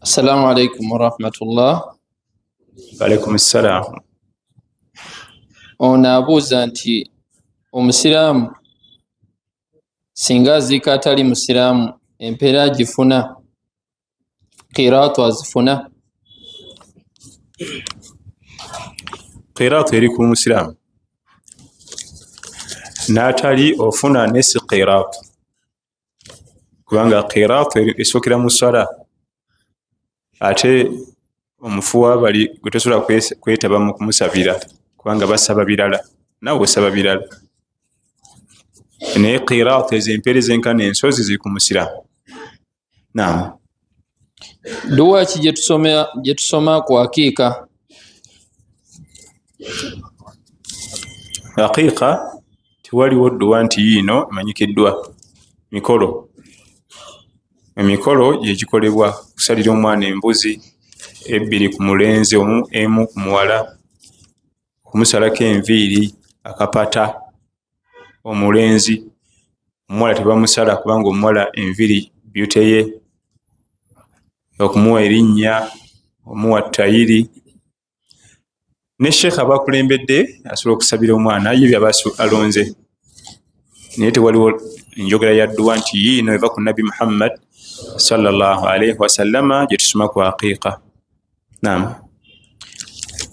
السلام عليكم ورحمة الله. وعليكم السلام. Ono abuuza nti omusiraamu singa aziika atali musiraamu empeera agifuna, qiraatu azifuna? Qiraatu eri ku musiraamu n'atali ofuna nesi qiraatu, kubanga qiraatu esookera mu ssala, ate omufu w'abali gwe tosobola kwetaba mu kumusabira kubanga basaba birala, naawe osaba birala. Naye qiraatu ezo empeera ezenkana ensozi ziri ku musiraamu. Naam. Dduwa ki gye tusoma ku haqiiqa? Haqiiqa tewaliwo dduwa nti yiino emanyikiddwa. Emikolo gyegikolebwa kusalira omwana embuzi, ebbiri ku mulenzi, emu ku muwala, okumusalako enviiri, akapata omulenzi. Omuwala tebamusala kubanga omuwala enviiri byuteye, okumuwa erinnya, omuwa tayiri. Ne sheekh aba akulembedde asobola okusabira omwana ye byaba alonze, naye tewaliwo njogera ya dduwa nti yiino eva ku Nabi Muhammad sallallahu alaihi wasallama gye tusoma ku haqiiqa. Naam.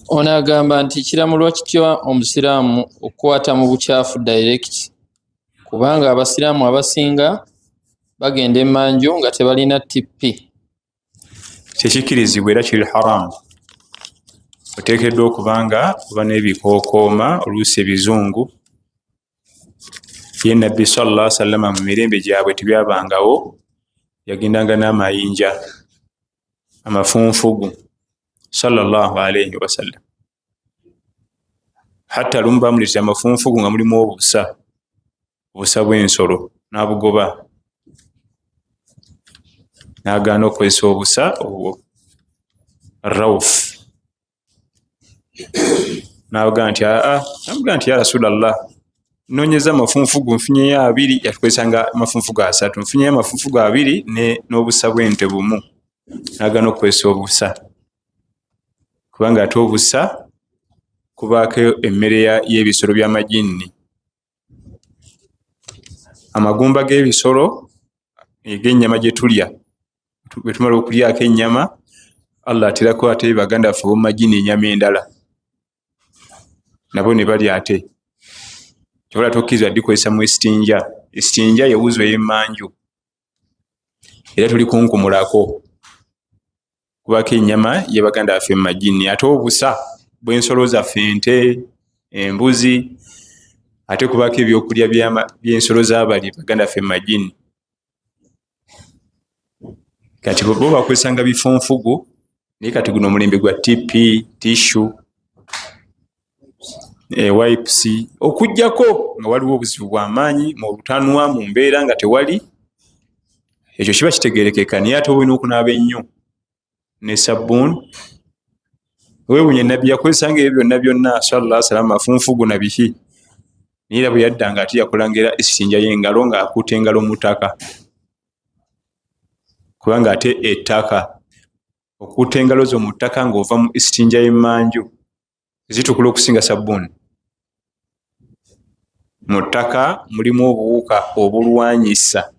Ono agamba nti kiramulwa kitya omusiraamu okukwata mu bukyafu direct, kubanga abasiraamu abasinga bagenda emanju nga tebalina tippi? Tekikirizibwa era kiri haramu. Oteekeddwa okubanga oba n'ebikookooma, oluusi ebizungu. Ye Nabbi sallallahu alaihi wasallama mu mirembe gyabwe tebyabangawo, yagendanga n'amayinja amafunfugu sallallahu alaihi wasallam. Hatta lumu bamuleetera amafunfugu nga mulimu obusa bw'ensolo, n'abugoba, n'agaana okukozesa obusa obwo. Rawufu n'avuga nti ya Rasulallah, noonyeza amafunfugu nfunyeyo 2, yatukozesanga amafunfugu 3, nfunyeyo amafunfugu 2 n'obusa bw'ente bumu. N'agaana okukozesa obusa kubanga ate obusa kubaako emmere y'ebisolo by'amajinni. Amagumba g'ebisolo eg'ennyama gye tulya, bwe tumala okulyako ennyama, Allah aterako ate baganda baffe b'omumajini ennyama endala, nabo ne balya ate. Kyobola tokkirizibwa dikozesa mu esitinja. Esitinja yewuzo ey'emmanju era tuli kunkumulako kubaako ennyama ye baganda baffe mumajini. Ate obusa bw'ensolo zaffe, ente, embuzi, ate kubaako ebyokulya by'ensolo z'abali baganda baffe mumajini. Kati bo bakozesanga bifunfugu, naye kati guno omulembe gwa tipi, tishu, wipes, okujjako nga waliwo obuzibu bw'amaanyi mu butanwa, mu mbeera nga tewali, ekyo kiba kitegeerekeka. Naye ate olina okunaaba ennyo ne sabbuuni. Weewuunye Nabbi yakozesanga ebyo byonna sallallahu alaihi wasallam, mafunfugu na biki, naye era bwe yaddanga ate yakolanga esitinja y'engalo ng'akuuta engalo mu ttaka, kubanga ate ettaka, okuuta engalo zo mu ttaka ng'ova mu esitinja y'emmanju zitukula okusinga sabbuuni. Mu ttaka mulimu obuwuka obulwanyisa,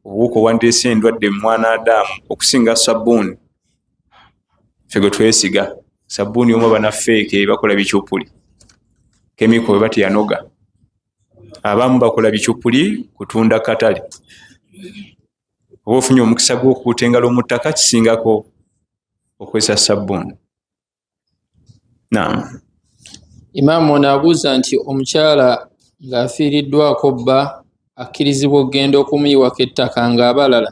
obuwuka obwandeesa endwadde mu mwana Adamu okusinga sabbuuni. Ffe gwe twesiga sabbuuni omu aba na feeke, bakola bicupuli, kemiko bwe bateyanoga. Abamu bakola bicupuli kutunda katale. Oba ofunye omukisa gw'okukuuta engalo mu ttaka, kisingako okozesa sabbuuni. Naam. Imaamu ono abuuza nti omukyala ng'afiiriddwako bba akkirizibwa okugenda okumuyiwako ettaka ng'abalala?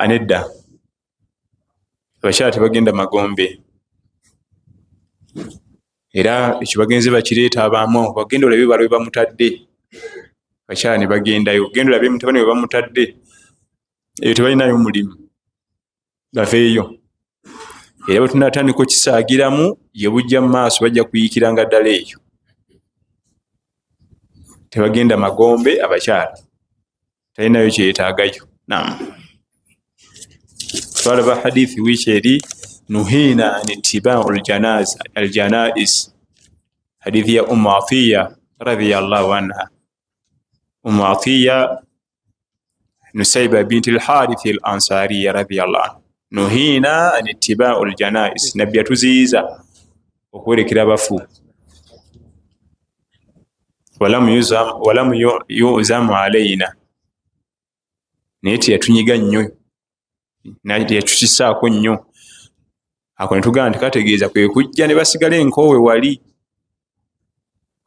Nedda, abakyala tebagenda magombe, era ekyo bagenze bakireeta abamu, bagenda olabe balo we bamutadde, abakyala ne bagendayo. Genda olabe mutabani we bamutadde, eyo tebalinayo mulimu, baveeyo. Era bwe tunaatandika okisaagiramu, ye bujja mu maaso bajja kuyiikiranga ddala eyo. Tebagenda magombe abakyala, talinayo kyeyetaagayo. Naam. twalaba hadithi wicheri nuhina an ittiba'u aljanaiz hadithi ya Atiya radhiyallahu anha. Atiya Nusayba binti al-Harith al-Ansariya radhiyallahu anha, nuhina an ittiba'u aljanaiz, nabbi yatuziyiza okwerekera abafu. Walamu yuzamu alayna, naye teyatunyiga nnyo, naye teyatusissaako nnyo. Ako ne tugamba nti kategeeza kwe kujja ne basigala enkoowe wali,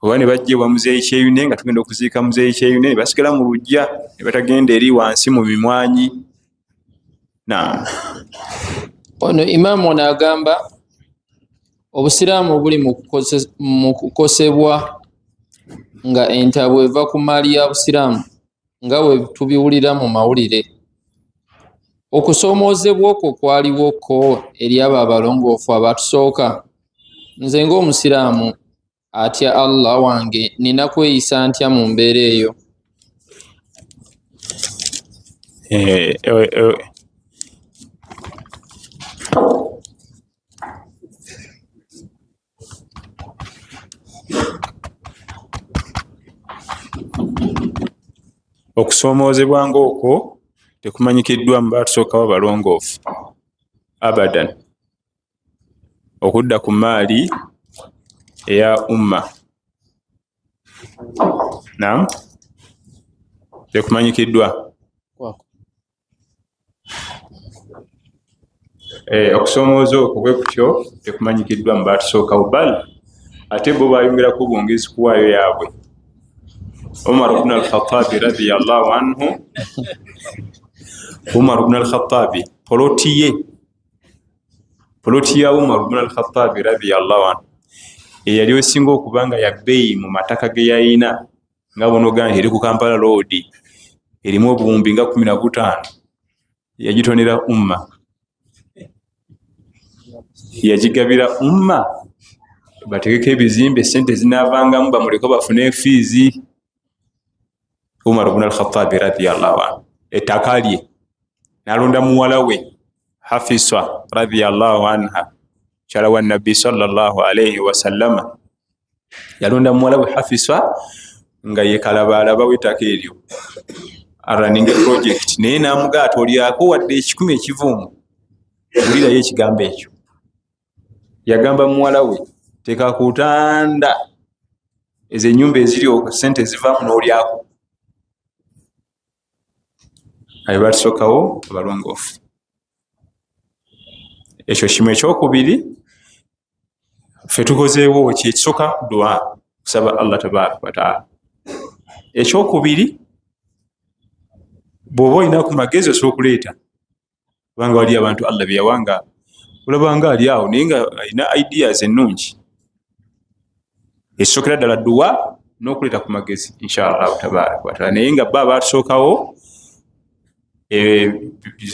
oba ne bajja ewa muzeeyi Kyeyune nga tugenda okuziika muzeeyi Kyeyune, ne basigala mu luggya ne batagenda eri wansi mu bimwanyi. Naam. Ono Imaamu ono agamba obusiraamu buli mu kukosebwa nga entabwe eva ku maali ya busiraamu nga bwe tubiwulira mu mawulire. Okusoomoozebwa okwo kwaliwo ko eri abo abalongoofu abatusooka. Nze ng'omusiraamu atya Allah wange nina kweyisa ntya mu mbeera eyo? Okusoomoozebwa ng'okwo tekumanyikiddwa mu baatusookawo balongoofu abadan. Okudda ku maali eya umma, naam, tekumanyikiddwa. Okusoomooza okwo bwe kutyo tekumanyikiddwa mu baatusookawo, bal ate bo bayongerako bwongezi kuwaayo yaabwe. Umar ibn al-Khattabi radhiyallahu anhu, Umar ibn al-Khattabi poloti ya Umar ibn al-Khattabi radhiyallahu anhu eyali esinga okubanga ya bbeeyi mu mataka ge yalina, nga bonoga eri ku Kampala Road erimu obuwumbi nga 15, yagitonera umma, yagigabira umma bategeka ebizimbe, sente zinaavangamu bamuleko bafune fees. Umar ibn al-Khattabi radhiyallahu anhu ettaka lye nalonda muwala we Hafisa radhiyallahu anha, kyala wa Nabbi sallallahu alayhi wa sallama, yalonda muwala we Hafisa nga yekalabaalaba w'ettaka eryo running project, naye namugaata olyako wadde ekikumi ekivumu, wulirayo ekigambo ekyo. Yagamba muwala we teeka ku ntanda ezo ennyumba eziri sente zivaamu n'olyako. Ayo baatusookawo abalongoofu. Ekyo kimu. Ekyokubiri, ffe tukozeewo kyekisooka dua, kusaba Allah tabaraka wa taala. Ekyokubiri, bw'oba olina ku magezi osobola okuleeta, kubanga wali abantu Allah bye yawanga olabanga ali awo naye nga alina ideas ennungi. Ekisookera ddala dua n'okuleeta ku magezi inshallah tabaraka wa taala. Naye nga baba baatusookawo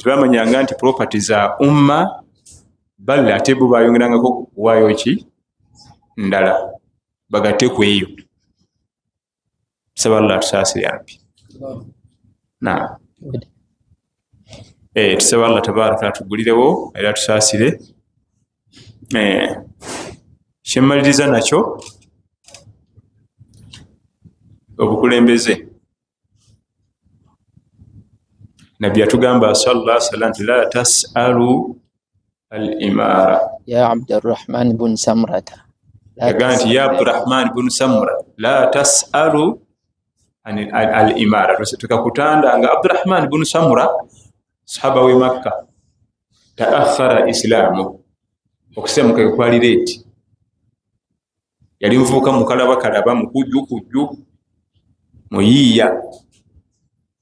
bamanyanga nti property za umma, bali ate bo bayongerangako kuwaayo ki ndala bagate ku eyo. Tusaba Allah tusaasire yabbi. Naam. Tusaba Allah tabaraka atugulirewo era tusaasire. Kyemmaliriza nakyo obukulembeze. Nabbi yatugamba sallallahu alaihi wasallam la tas'alu al-imara Ya Abdurrahman bin Samrata, yaganti ya Abdurrahman bin Samra la tas'alu al-imara. Tukakutanda nga Abdurrahman bin Samra sahaba we Makka ta'akhara islamu, okusemuka kwali late, yali mvuka mukalaba mukujju muyiya,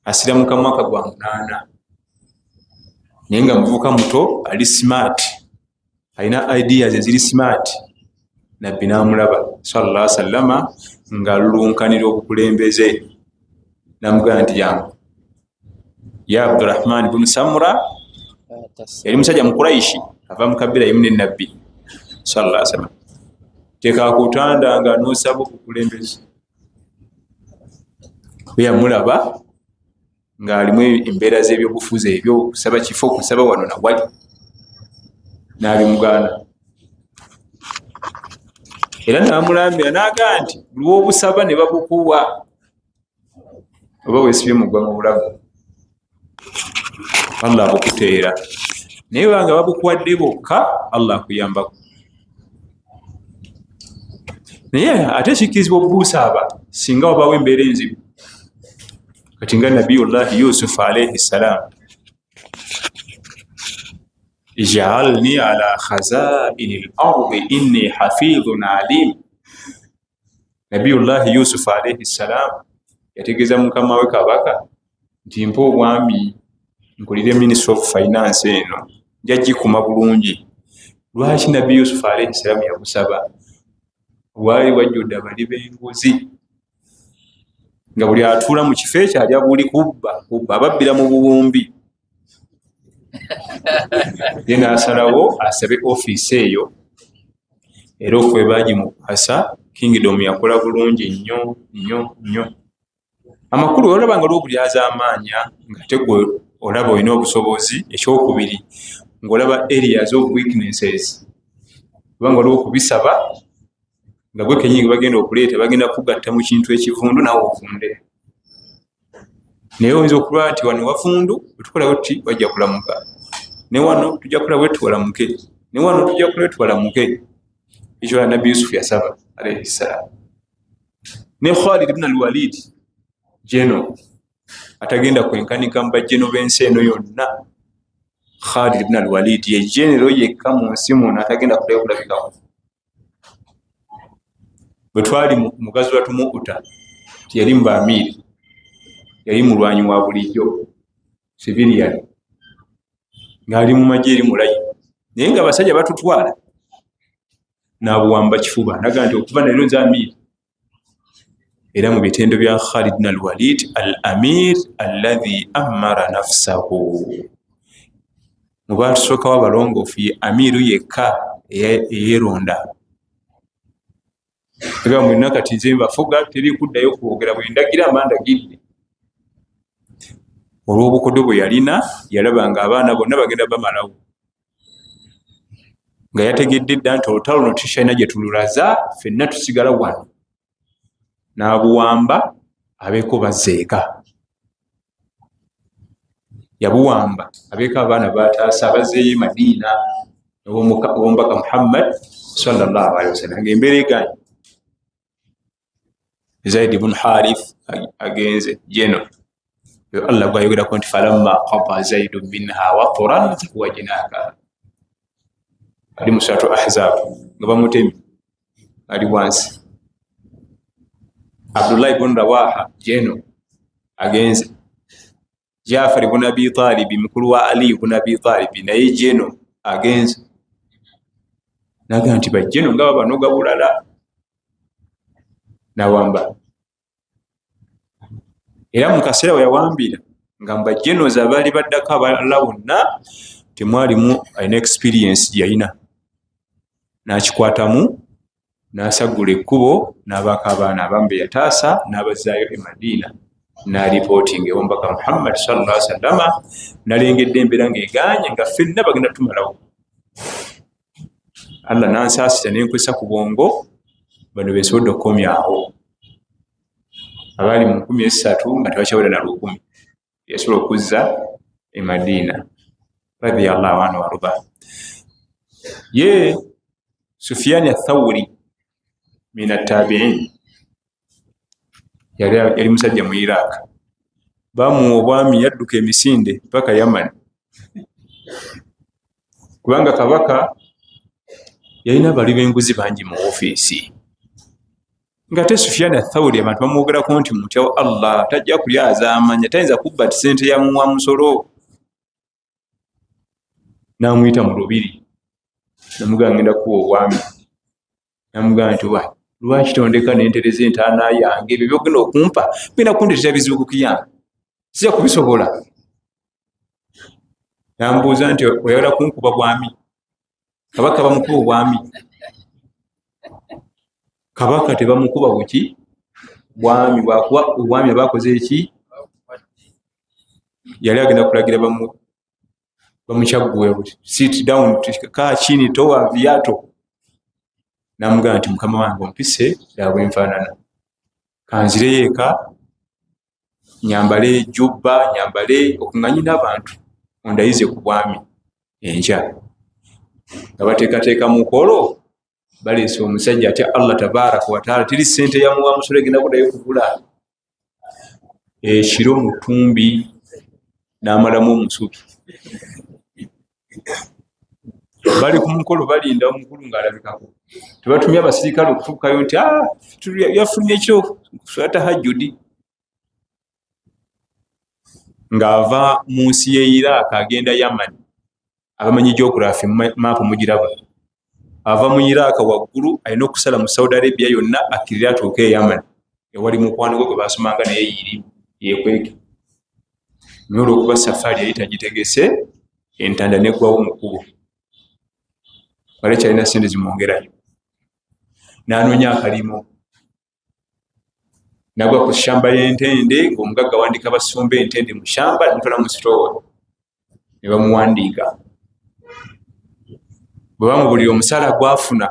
asiramuka mwaka gwa 8, naye nga muvuka muto ali smart, alina ideas eziri smart. Nabbi n'amulaba sallallahu alaihi wasallama nga lulunkanira obukulembeze, namugamba nti ya Abdurrahman bin Samra, yali musajja mukuraishi ava mu kabira yimu ne Nabbi sallallahu alaihi wasallam, teeka kutanda nga n'osaba obukulembeze. Bwe yamulaba ng'alimu embeera z'ebyobufuzi ebyo kusaba kifo kusaba wano nawali n'abimugaana era n'amulambira n'agaa nti buli w'obusaba ne babukuwa oba weesibye mugwa mu bulago Allah abukuteera naye banga babukuwadde bokka Allah akuyambako naye ate kikirizibwa obuusaaba singa wabawo embeera enzibu kati nga nabiyullahi yusufu alaihi ssalam ij'alni ala khazaini al-ardi inni hafidhun alim. Nabiyullahi yusufu alaihi ssalam yategeeza mukama we kabaka nti mpa obwami nkulire ministry of finance eno njagikuma bulungi. Lwaki nabbi yusufu alaihi ssalam yabusaba? Waali wajjudde abali b'enguzi nga buli atuula mu kifo ekyo alya buli kubba ababbira mu buwumbi. Ye n'asalawo asabe ofiisi eyo era okwebaaji mu kuhasa kingdom yakola bulungi nnyo nnyo nnyo. Amakulu olaba nga olw'okulyaza amaanya nga tegwe olaba olina obusobozi. Ekyokubiri ng'olaba areas of weaknesses kubanga olw'okubisaba nga gwe kenyingi bagenda okuleeta bagenda kugatta mu kintu ekivundu nawe ofunde. Naye oyinza okulaba nti wano wavundu wetukola wetuti wajja kulamuka, ne wano tujja kula bwe tuwalamuke, ne wano tujja kula tuwalamuke. Ekyo Nabbi Yusufu yasaba alayhi salaam. Ne Khalid ibn al-Walid jeno atagenda kwenkanika mu bajjeno b'ensi eno yonna. Khalid ibn al-Walid ye jenero yekka mu nsi muno atagenda kulabikako. Bwe twali mu gazwatu Mu'ta yali mu baamiiri, yali mulwanyi wa bulijjo civilian ng'ali mu magye eri mulayi, naye nga abasajja batutwala n'abuwamba kifuba naga nti okuva naliro nze amiiri. Era mu bitendo bya Khalid ibn al-Walid al-amir alladhi amara nafsahu, mu batusookawo abalongoofu ye amiiru yekka eyeeronda. Ega mulina kati nze mbafuga teri kuddayo kwogera, bwe ndagira mandagidde. Olw'obukodo bwe yalina yalaba nga abaana bonna bagenda bamalawo, nga yategedde dda nti olutalo luno tukyalina gye tululaza, ffenna tusigala wano. N'abuwamba abeeko bazzeeka, yabuwamba abeeko abaana bataasa abazzeeyo Madiina ob'omubaka Muhammad sallallahu alaihi wasallam ng'embeera eganye. Zaid ibn Harith agenze jeno Allah gwayogerako nti falamma qada Zaidu minha wataran zawwajnaka, ali mu suratu Ahzab nga bamutemi ali wansi. Abdullah ibn Rawaha jeno agenze. Jafar ibn Abi Talib mukulu wa Ali ibn Abi Talib naye jeno agenze. Naga nti bajjeno nga banoga bulala nawamba. Era mu kaseera we yawambira nga mbajjenoza abaali baddako abalala bonna temwalimu alina experience yalina, n'akikwatamu n'asagula ekkubo n'abaako abaana abamu be yataasa n'abazaayo e Madiina n'alipootinga ew'omubaka Muhammad sallallahu alaihi wasallam. Nalengedde embeera ng'eganye nga ffenna bagenda tumalawo. Allah n'ansaasira n'enkwesa ku bwongo bano beesobodde okukomyawo. Abaali mu 13 nga tebakyawera na 10 yasobola okuzza e Madiina radiyallahu anhu warda. Ye Sufyan ath-Thawri min at-tabi'in yali musajja mu Iraq, bamuwa obwami yadduka emisinde mpaka Yaman kubanga kabaka yalina abali b'enguzi bangi mu ofiisi. Nga te Sufyan ath-Thawri abantu bamwogerako nti mutya wa Allah, tajja kulyaza amanya, tayinza kubba sente ya muwa musolo. N'amuyita mu lubiri namugamba ngenda kuwa obwami, namugamba nti wa lwaki tondeka nentereza entaana yange, ebyo byogenda okumpa bina kundeetera bizibu kukiyamba, sijja kubisobola. Nambuuza nti oyagala kunkuba bwami? Kabaka bamukuba obwami. Kabaka tebamukuba buki bwami, bwakuba obwami abakoze eki? yali agenda kulagira bamukyagguwe sit down kaa chini towa viato namugamba nti mukama wange ompise yabwenfaanana kanzireyo eka nyambale jubba nyambale okuŋŋanyina abantu ondayize ku bwami enkya nga bateekateeka mukolo baleese omusajja atya Allah tabaraka wataala teri sente yamuwa musolo egenda kudayo kugula ekiro mutumbi n'amalamu omusubi bali ku mukolo balinda omukulu ng'alabikako tebatumye abasirikale okutuukayo nti yafulumye ekiro kuswala tahajjudi ng'ava mu nsi ye Iraq agenda Yaman abamanyi geography maapu mugiraba ava mu Iraq waggulu alina okusala mu Saudi Arabia yonna akkirira atuuke e Yaman ewali mukwano gwe gwe basomanga naye yiri yekweke naye olw'okuba safaari yali tagitegese entanda neggwawo mu kkubo wali kyalina sente zimwongerayo n'anoonya akalimo nagwa ku shamba y'entende ng'omugagga wandika basumba entende mu shamba ntola mu sitoowa ne bamuwandiika bwe bamubulira omusaala gwafuna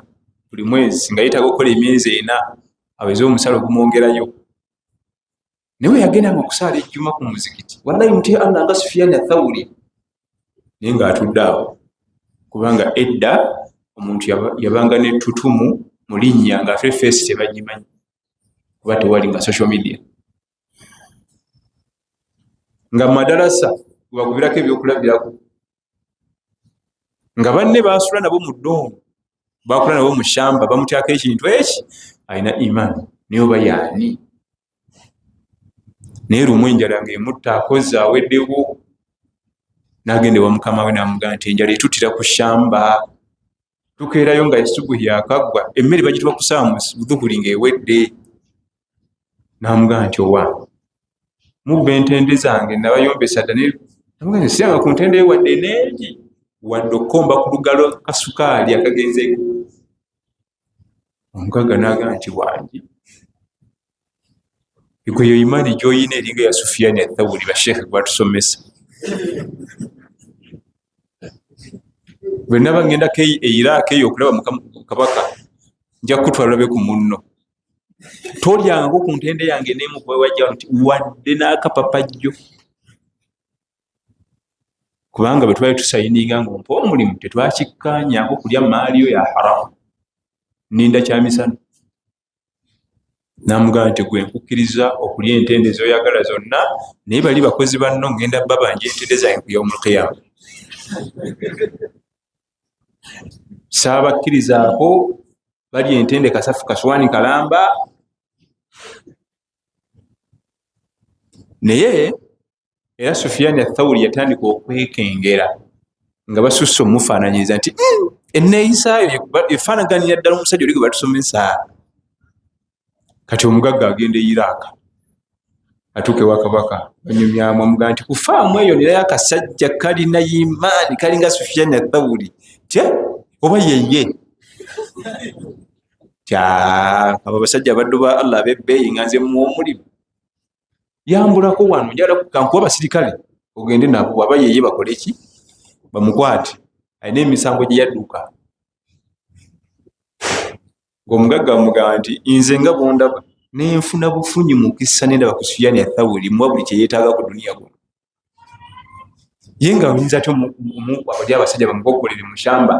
buli mwezi nga yeetaaga okukola emyezi 4 aweze omusaala ogumwongerayo naye yagenda okusaala ejjuma ku muzikiti wallahi muti Allah nga Sufyan Athawri naye ng'atudde awo kubanga edda omuntu yabanga n'ettutumu mu linnya ng'ate feesi tebagimanyi kuba tewali nga social media nga madarasa webakubirako ebyokulabirako nga banne basula nabo mu ddoomu bakula nabo mu shamba bamutyako ekintu eki alina imaani naye oba yaani naye lumu enjala ng'emutta akoze aweddewo n'agenda ewa mukama we n'amugamba nti enjala etuttira ku shamba tukeerayo nga esubuhi yakaggwa emmere bagituba kusaawa mu dhuhuri ng'ewedde n'amugamba nti owa mubba entende zange nabayombesa dda namugamba siranga ku ntende yo wadde neegi wadde okukomba ku lugalo kasukaali akagenzeeko omugagga n'agamba nti wangi ekwe yo imaani gy'oyina eringa ya Sufyan Athawri basheekhe gwatusomesa bwe naba ŋŋendako e Iraq eyo okulaba kabaka nja kutwalabe ku munno tolyangako ku ntende yange nemukwewajja nti wadde n'akapapajjo kubanga bwe twali tusayininga ng'ompa omulimu tetwakikkaanyako kulya maaliyo ya haramu ninda kyamisana n'amugamba nti gwe nkukkiriza okulya entende z'oyagala zonna naye bali bakozi banno ngenda babanja entende zange ku yaumul qiyama saabakkirizaako bali entende kasafu kaswani kalamba naye era Sufyan Athawri yatandika okwekengera nga basusse omufaananyiriza nti enneeyisaayo efaanaganira ddala omusajja oli gwe batusomesa kati omugagga agenda e Iraq atuuka ewa kabaka banyumyamu amugamba nti kufaamu eyo nerayo akasajja kalina imaani kalinga Sufyan Athawri oba yeye abo basajja baddu ba Allah ab'ebbeeyi nga nze muwa omulimu yambulako wano njagala kankuwa abasirikale ogende nabo aba yeye bakole ki bamukwate alina emisango gye yadduka ng'omugagga amugamba nti nze nga bondaba nenfuna bufunyi mu kisa nendaba ku Sufyan Athawri muwa buli kye yeetaaga ku duniya gonna ye nga oyinza ate abali abasajja bamugogolere mu shamba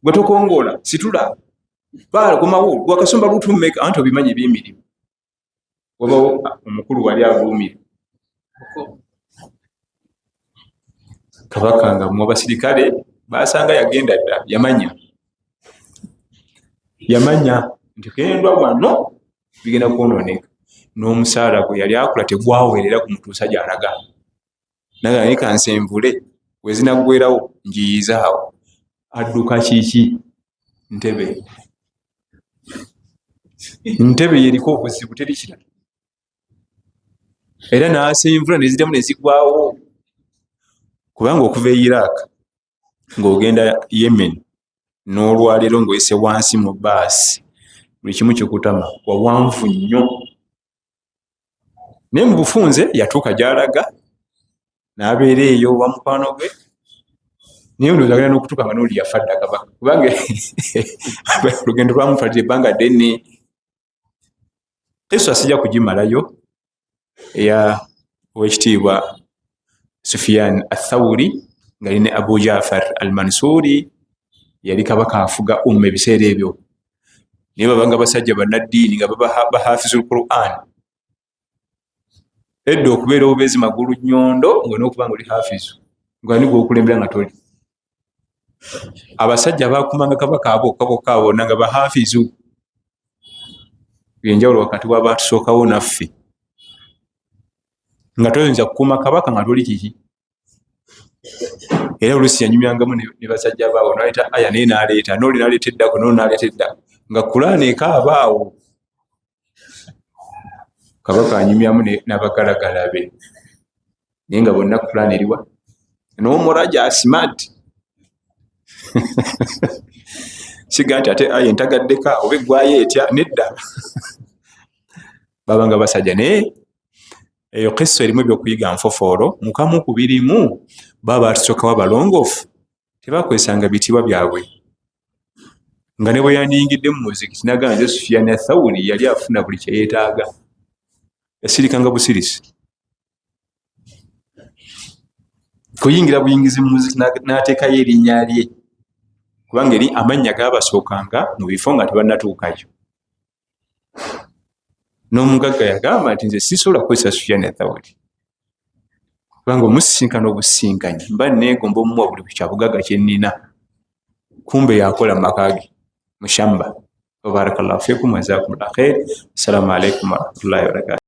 gwe tokongoola situla komawo gwakasomba lutummeka anti obimanyi ebyemirimu wabawo omukulu wali avuumira kabaka nga mu basirikale basanga yagenda dda yamanya nti kendwa wano bigenda kwonooneka n'omusaala gwe yali akula tegwaweerera ku mutuusa gy'alaga naga naye kansenvule wezinaggwerawo njiyizaawo adduka kiki ntebe yeriko obuzibu teri kirala era n'asenvula neziddamu nezigwawo kubanga okuva e Iraq ng'ogenda Yemen n'olwaleero ng'oyise wansi mu baasi buli kimu kikutama wawanvu nnyo naye mu bufunze yatuuka gy'alaga n'abeera eyo wa mukwano gwe naye ndowooza agenda n'okutuuka nga n'oli yafa dda kabaka kubanga olugendo lwamutwalira ebbanga ddene. Kisa sijja kugimalayo eya owekitiibwa Sufyan Athawuri nga line Abu Jafar al-Mansuri yali kabaka afuga ebiseera ebyo naye babanga basajja bannaddiini nga bahafizu Quran. Edda okubeera obubeezi magulu nnyondo ng'olina okuba nga oli hafizu nga ni gwokulembera nga toli. Abasajja bakumanga kabaka bokka bonna nga bahafizu. Yenjawulo wakati w'abatusookawo naffe nga toyinza kukuuma kabaka nga toli kiki. Era oluusi yanyumyangamu ne basajja baawo naleeta aya naye n'aleeta n'oli n'aleeta eddako n'oli n'aleeta eddako nga Kulaani ekaaba awo. Kabaka anyumyamu n'abagalagala be naye nga bonna Kulaani eriwa n'omuraja smart. Siga nti ate aya entagaddeka oba eggwayo etya nedda. Babanga basajja naye eyo kisa erimu ebyokuyiga nfofoolo mukamu ku birimu baba batusookawo abalongoofu tebakwesanga bitiibwa byabwe nga ne bwe yandiyingidde mu muzikiti n'agamba nti Sufyan Athawuri yali afuna buli kye yeetaaga yasirikanga busirisi. Kuyingira buyingizi mu muziki n'ateekayo erinnya lye kubanga eri amannya gaabasookanga mu bifo nga tebannatuukayo. N'omugagga yagamba nti nze sisobola kukozesa Sufyan Athawuri kubanga omusisinkana obusinkanye mba neegomba omumuwa buli kyabugagga kye nnina kumbe yakola mu maka ge mushamba. Barakallahu fiikum wa jazakumullahu khair. Assalamu alaikum warahmatullahi wabarakatuh.